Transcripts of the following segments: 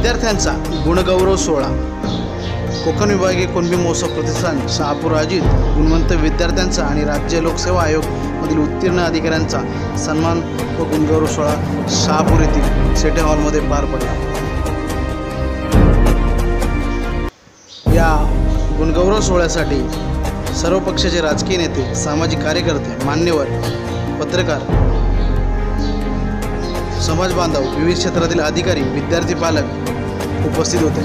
विद्यार्थ्यांचा गुणगौरव सोहळा। कोकण विभागीय कुणबी महोत्सव प्रतिष्ठान शहापूर आयोजित गुणवंत विद्यार्थ्यांचा आणि राज्य लोकसेवा आयोग मधील उत्तीर्ण अधिकाऱ्यांचा सन्मान व गुणगौरव सोहळा शहापूर येथील सेटे हॉलमध्ये पार पडला। या गुणगौरव सोहळ्यासाठी सर्व पक्षाचे राजकीय नेते, सामाजिक कार्यकर्ते, मान्यवर, पत्रकार, समाज बांधव, विविध क्षेत्रातील अधिकारी, विद्यार्थी, पालक उपस्थित होते।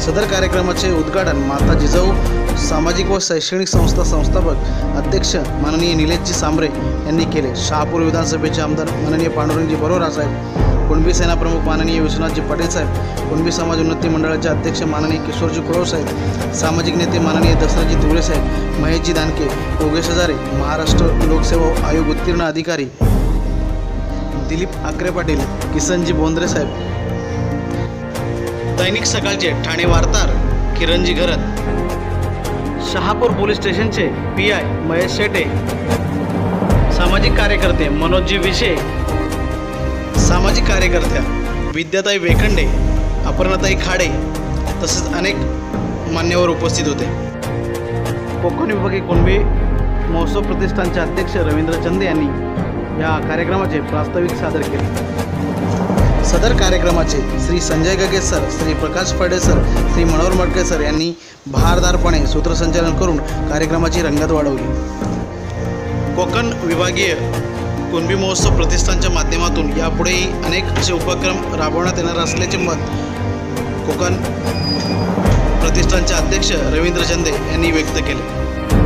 सदर कार्यक्रमाचे उद्घाटन माता जिजाऊ सामाजिक व शैक्षणिक संस्था संस्थापक अध्यक्ष माननीय निलेशजी सांबरे यांनी केले। शहापूर विधानसभेचे आमदार माननीय पांडुरंगजी बरोरा साहेब, कुणबी सेना प्रमुख माननीय विश्वनाथजी पटेल साहेब, कुणबी समाज उन्नती मंडळाचे अध्यक्ष माननीय किशोरजी कुळव साहेब, सामाजिक नेते माननीय दसराजी तुवळे साहेब, महेशजी दानके, योगेश हजारे, महाराष्ट्र लोकसेवा आयोग उत्तीर्ण अधिकारी दिलीप आकरे पाटील, किसनजी बोंद्रे साहेब, दैनिक सकाळचे ठाणे वार्ताहर किरणजी घरत, शहापूर पोलीस स्टेशनचे PI महेश शेटे, सामाजिक कार्यकर्ते मनोजजी विशे, सामाजिक कार्यकर्त्या विद्याताई वेखंडे, अपर्णाताई खाडे तसेच अनेक मान्यवर उपस्थित होते। कोकण विभागीय कुणबी महोत्सव प्रतिष्ठानचे अध्यक्ष रवींद्र चंदे यांनी या कार्यक्रमाचे प्रास्ताविक सादर केले। सदर कार्यक्रमाचे श्री संजय गगे सर, श्री प्रकाश फडे सर, श्री मनोहर मडके सर यांनी भारदारपणे सूत्रसंचालन करून कार्यक्रमाची रंगत वाढवली। कोकण विभागीय कुणबी महोत्सव प्रतिष्ठानच्या माध्यमातून यापुढेही अनेक असे उपक्रम राबवण्यात येणार असल्याचे मत कोकण प्रतिष्ठानचे अध्यक्ष रवींद्र चंदे यांनी व्यक्त केले।